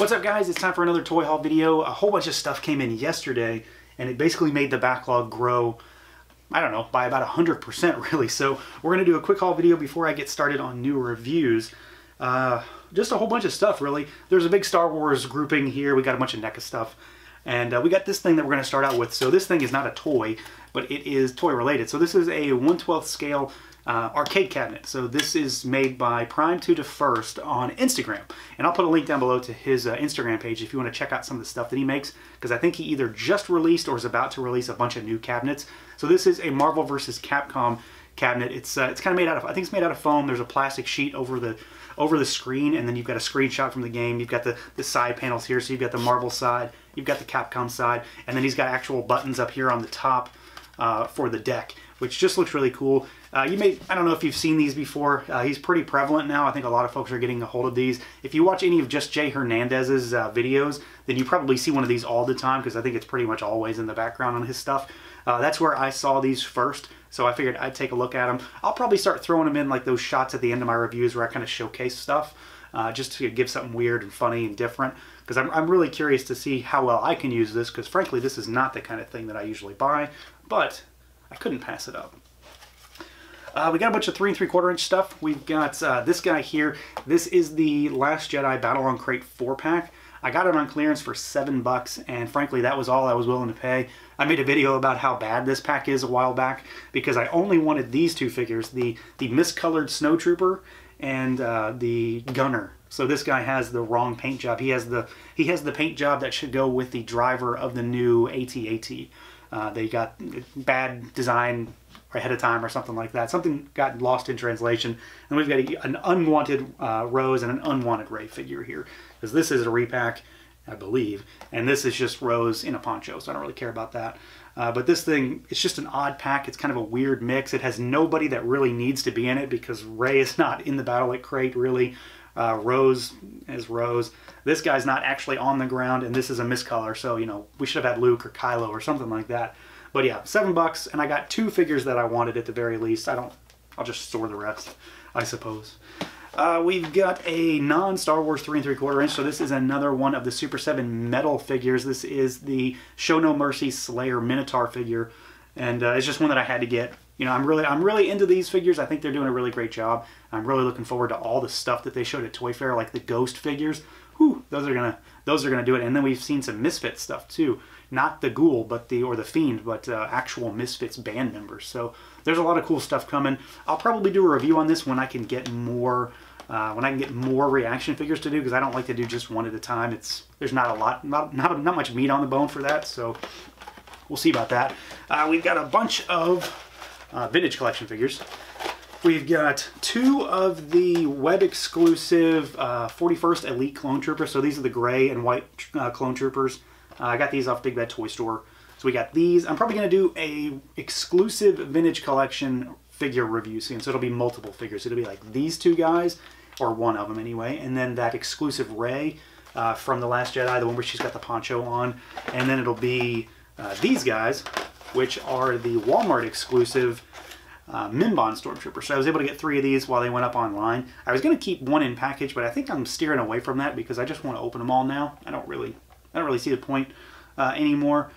What's up, guys? It's time for another toy haul video. A whole bunch of stuff came in yesterday and it basically made the backlog grow, I don't know, by about 100% really. So we're going to do a quick haul video before I get started on new reviews. Just a whole bunch of stuff really. There's a big Star Wars grouping here. We got a bunch of Neca stuff. And we got this thing that we're going to start out with. So this thing is not a toy, but it is toy related. So this is a 1/12 scale arcade cabinet. So this is made by Prime2da1st on Instagram. And I'll put a link down below to his Instagram page if you want to check out some of the stuff that he makes, because I think he either just released or is about to release a bunch of new cabinets. So this is a Marvel vs. Capcom cabinet. It's kind of made out of, I think it's made out of foam. There's a plastic sheet over the screen, and then you've got a screenshot from the game. You've got the side panels here, so you've got the Marvel side, you've got the Capcom side, and then he's got actual buttons up here on the top for the deck, which just looks really cool. I don't know if you've seen these before. He's pretty prevalent now. I think a lot of folks are getting a hold of these. If you watch any of just Jay Hernandez's videos, then you probably see one of these all the time, because I think it's pretty much always in the background on his stuff. That's where I saw these first, so I figured I'd take a look at them. I'll probably start throwing them in like those shots at the end of my reviews where I kind of showcase stuff, just to give something weird and funny and different, because I'm really curious to see how well I can use this, because frankly this is not the kind of thing that I usually buy, but I couldn't pass it up. We got a bunch of 3 3/4 inch stuff. We've got this guy here. This is the Last Jedi Battle on Crate 4-pack. I got it on clearance for $7, and frankly that was all I was willing to pay. I made a video about how bad this pack is a while back, because I only wanted these two figures, the miscolored Snowtrooper and the Gunner. So this guy has the wrong paint job. He has the paint job that should go with the driver of the new AT-AT. They got bad design ahead of time or something like that. Something got lost in translation. And we've got an unwanted Rose and an unwanted Rey figure here, because this is a repack, I believe, and this is just Rose in a poncho, so I don't really care about that. But this thing, it's just an odd pack. It's kind of a weird mix. It has nobody that really needs to be in it, because Rey is not in the Battle at Crate really. Rose is Rose. This guy's not actually on the ground, and this is a miscolor, so you know, we should have had Luke or Kylo or something like that. But yeah, $7, and I got 2 figures that I wanted at the very least. I'll just store the rest, I suppose. We've got a non-Star Wars 3 3/4 inch, so this is another one of the SUPER7 metal figures. This is the Show No Mercy Slayer Minotaur figure, and it's just one that I had to get. You know, I'm really into these figures. I think they're doing a really great job. I'm really looking forward to all the stuff that they showed at Toy Fair, like the Ghost figures. Whew, those are gonna do it. And then we've seen some Misfits stuff too. Not the Ghoul, but the Fiend, but actual Misfits band members. So there's a lot of cool stuff coming. I'll probably do a review on this when I can get more reaction figures to do, because I don't like to do just one at a time. There's not a lot, not much meat on the bone for that. So we'll see about that. We've got a bunch of vintage collection figures. We've got 2 of the web exclusive 41st Elite Clone Troopers. So these are the gray and white Clone Troopers. I got these off Big Bad Toy Store. So we got these. I'm probably going to do a exclusive vintage collection figure review soon. So it'll be multiple figures. It'll be like these 2 guys, or one of them anyway, and then that exclusive Rey from The Last Jedi, the one where she's got the poncho on. And then it'll be these guys, which are the Walmart exclusive Minbon Stormtrooper. So I was able to get 3 of these while they went up online. I was going to keep 1 in package, but I think I'm steering away from that because I just want to open them all now. I don't really see the point anymore.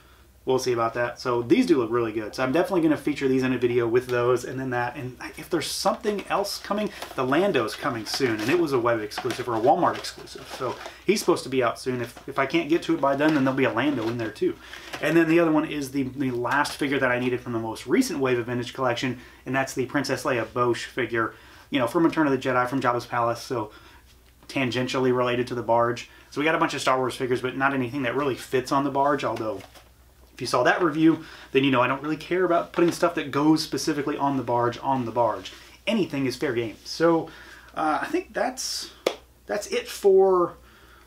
We'll see about that. So these do look really good. So I'm definitely going to feature these in a video with those, and then that. And if there's something else coming, the Lando's coming soon, and it was a web exclusive or a Walmart exclusive. So he's supposed to be out soon. If I can't get to it by then there'll be a Lando in there too. And then the other one is the last figure that I needed from the most recent wave of vintage collection, and that's the Princess Leia Bosch figure, you know, from Return of the Jedi, from Jabba's Palace. So tangentially related to the barge. So we got a bunch of Star Wars figures, but not anything that really fits on the barge, although if you saw that review, then you know I don't really care about putting stuff that goes specifically on the barge on the barge. Anything is fair game. So I think that's it for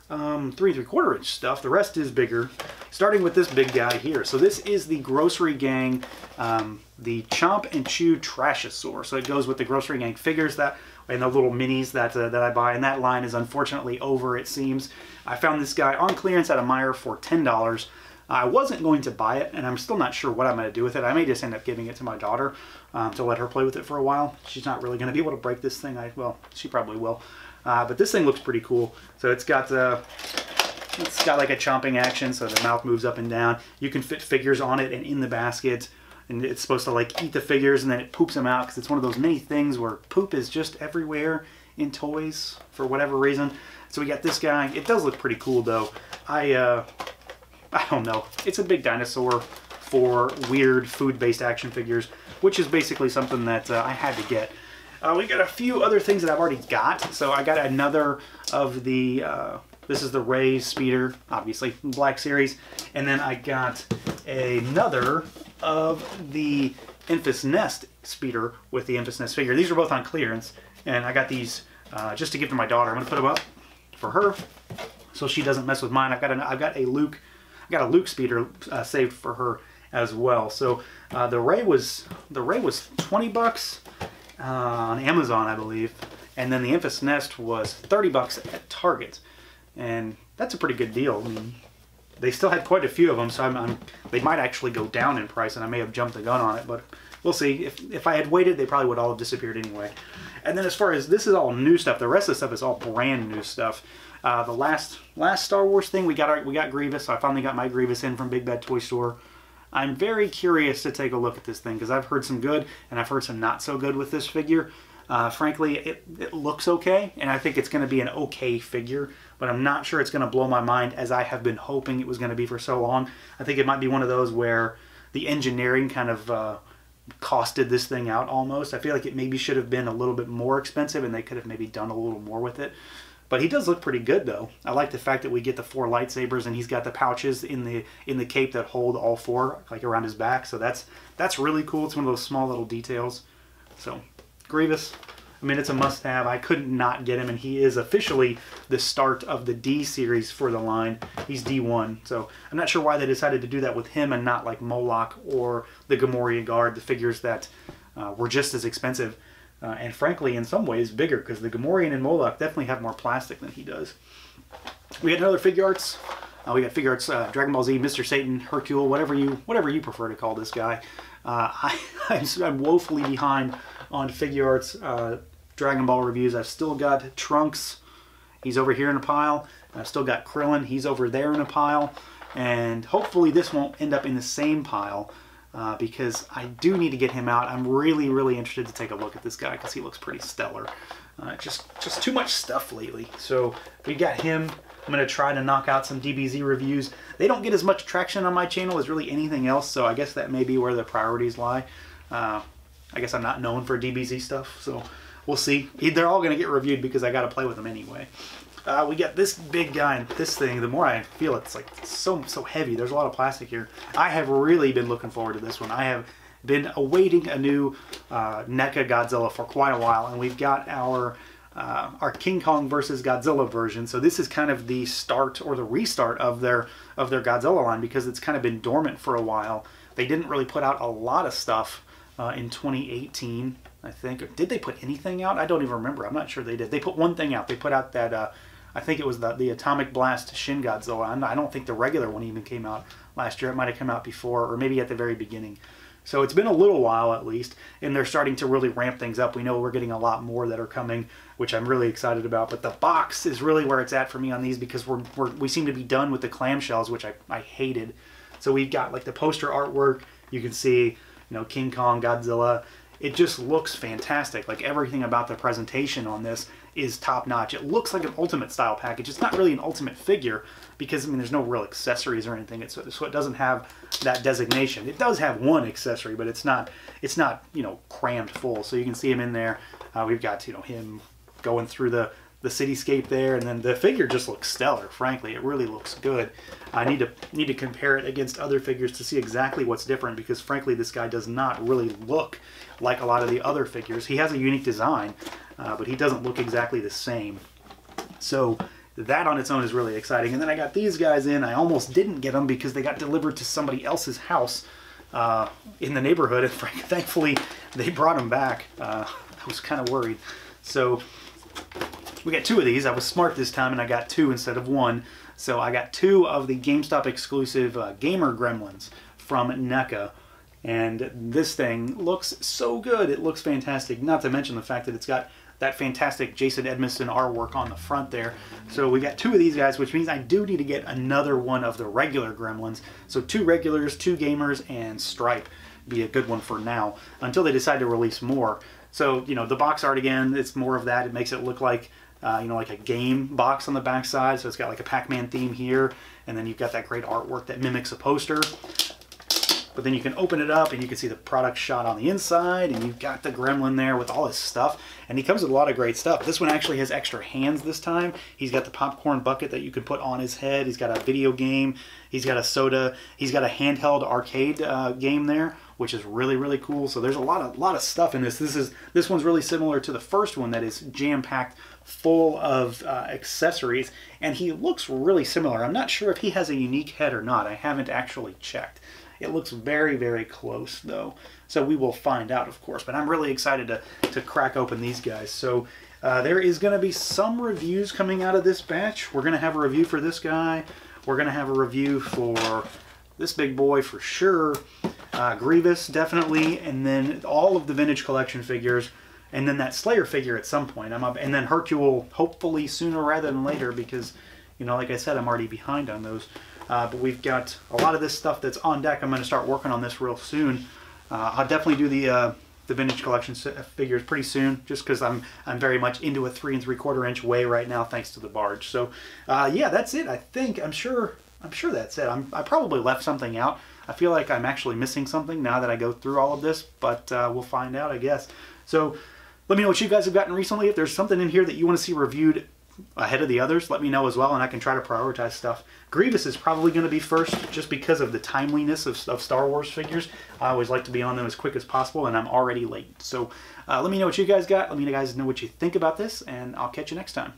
3 3/4 inch stuff. The rest is bigger, starting with this big guy here. So this is the Grocery Gang, the Chomp and Chew Trashosaur. So it goes with the Grocery Gang figures and the little minis that I buy, and that line is unfortunately over, it seems. I found this guy on clearance at a Meijer for $10. I wasn't going to buy it, and I'm still not sure what I'm going to do with it. I may just end up giving it to my daughter to let her play with it for a while. She's not really going to be able to break this thing. Well, she probably will. But this thing looks pretty cool. So it's got It's got like a chomping action, so the mouth moves up and down. You can fit figures on it and in the basket, and it's supposed to like eat the figures and then it poops them out, because it's one of those many things where poop is just everywhere in toys for whatever reason. So we got this guy. It does look pretty cool though. I don't know. It's a big dinosaur for weird food-based action figures, which is basically something that I had to get. We got a few other things that I've already got. So I got another of the, this is the Ray Speeder, obviously, Black Series. And then I got another of the Enfys Nest Speeder with the Enfys Nest figure. These are both on clearance. And I got these just to give to my daughter. I'm going to put them up for her so she doesn't mess with mine. I've got a Luke Speeder saved for her as well. So the Ray was 20 bucks on Amazon, I believe, and then the Enfys Nest was 30 bucks at Target, and that's a pretty good deal. I mean, they still had quite a few of them, so they might actually go down in price, and I may have jumped the gun on it, but we'll see. If I had waited, they probably would all have disappeared anyway. And then as far as this is all new stuff, the rest of the stuff is all brand new stuff. The last Star Wars thing, we got Grievous, so I finally got my Grievous in from Big Bad Toy Store. I'm very curious to take a look at this thing, because I've heard some good and I've heard some not so good with this figure. Frankly, it looks okay, and I think it's going to be an okay figure, but I'm not sure it's going to blow my mind as I have been hoping it was going to be for so long. I think it might be one of those where the engineering kind of costed this thing out almost. I feel like it maybe should have been a little bit more expensive and they could have maybe done a little more with it. But he does look pretty good though. I like the fact that we get the 4 lightsabers, and he's got the pouches in the cape that hold all 4, like around his back. So that's really cool. It's one of those small little details. So Grievous, I mean, it's a must-have. I couldn't not get him, and he is officially the start of the D series for the line. He's D1, so I'm not sure why they decided to do that with him and not like Moloch or the Gamorrean Guard, the figures that were just as expensive. And frankly, in some ways, bigger, because the Gamorrean and Moloch definitely have more plastic than he does. We got another figure arts. We got figure arts, Dragon Ball Z, Mr. Satan, Hercule, whatever you prefer to call this guy. I'm woefully behind on figure arts Dragon Ball reviews. I've still got Trunks. He's over here in a pile. I've still got Krillin. He's over there in a pile. And hopefully this won't end up in the same pile. Because I do need to get him out. I'm really, really interested to take a look at this guy because he looks pretty stellar. Just too much stuff lately. So we got him. I'm going to try to knock out some DBZ reviews. They don't get as much traction on my channel as really anything else, so I guess that may be where the priorities lie. I guess I'm not known for DBZ stuff, so we'll see. They're all going to get reviewed because I got to play with them anyway. We got this big guy and this thing. The more I feel it's like so heavy. There's a lot of plastic here. I have really been looking forward to this one. I have been awaiting a new NECA Godzilla for quite a while, and we've got our King Kong versus Godzilla version. So this is kind of the start or the restart of their Godzilla line, because it's kind of been dormant for a while. They didn't really put out a lot of stuff in 2018, I think. Did they put anything out? I don't even remember. I'm not sure they did. They put one thing out. They put out that I think it was the Atomic Blast Shin Godzilla. I don't think the regular one even came out last year. It might have come out before, or maybe at the very beginning. So it's been a little while at least, and they're starting to really ramp things up. We know we're getting a lot more that are coming, which I'm really excited about. But the box is really where it's at for me on these, because we seem to be done with the clamshells, which I hated. So we've got like the poster artwork. You can see, King Kong, Godzilla. It just looks fantastic. Like everything about the presentation on this is top notch. It looks like an Ultimate style package. It's not really an Ultimate figure because, I mean, there's no real accessories or anything. So it doesn't have that designation. It does have one accessory, but it's not crammed full. So you can see him in there. We've got, him going through the cityscape there, and then the figure just looks stellar. Frankly, it really looks good. I need to compare it against other figures to see exactly what's different, because frankly this guy does not really look like a lot of the other figures. He has a unique design, but he doesn't look exactly the same. So that on its own is really exciting. And then I got these guys in. I almost didn't get them because they got delivered to somebody else's house in the neighborhood, and thankfully they brought them back. I was kind of worried. So we got 2 of these. I was smart this time and I got 2 instead of 1. So I got 2 of the GameStop exclusive Gamer Gremlins from NECA. And this thing looks so good. It looks fantastic. Not to mention the fact that it's got that fantastic Jason Edmiston artwork on the front there. So we got 2 of these guys, which means I do need to get another one of the regular Gremlins. So 2 regulars, 2 gamers, and Stripe be a good one for now until they decide to release more. So, you know, the box art again, it's more of that. It makes it look like, you know, like a game box on the back side. So it's got like a Pac-Man theme here, and then you've got that great artwork that mimics a poster. But then you can open it up and you can see the product shot on the inside, and you've got the Gremlin there with all his stuff. And he comes with a lot of great stuff. This one actually has extra hands this time. He's got the popcorn bucket that you can put on his head. He's got a video game. He's got a soda. He's got a handheld arcade game there, which is really, really cool. So there's a lot of stuff in this. This one's really similar to the first one that is jam-packed full of accessories, and he looks really similar. I'm not sure if he has a unique head or not. I haven't actually checked. It looks very, very close though. So we will find out, of course, but I'm really excited to crack open these guys. So there is going to be some reviews coming out of this batch. We're going to have a review for this guy. We're going to have a review for this big boy for sure. Grievous, definitely, and then all of the Vintage Collection figures, and then that Slayer figure at some point. I'm up, and then Hercule, hopefully sooner rather than later, because, you know, like I said, I'm already behind on those. But we've got a lot of this stuff that's on deck. I'm going to start working on this real soon. I'll definitely do the Vintage Collection figures pretty soon, just because I'm very much into a 3 3/4 inch way right now, thanks to the barge. So yeah, that's it. I think I'm sure that's it. I probably left something out. I feel like I'm actually missing something now that I go through all of this, but we'll find out, I guess. So let me know what you guys have gotten recently. If there's something in here that you want to see reviewed ahead of the others, let me know as well, and I can try to prioritize stuff. Grievous is probably going to be first, just because of the timeliness of Star Wars figures. I always like to be on them as quick as possible, and I'm already late. So let me know what you guys got. Let me guys know what you think about this, and I'll catch you next time.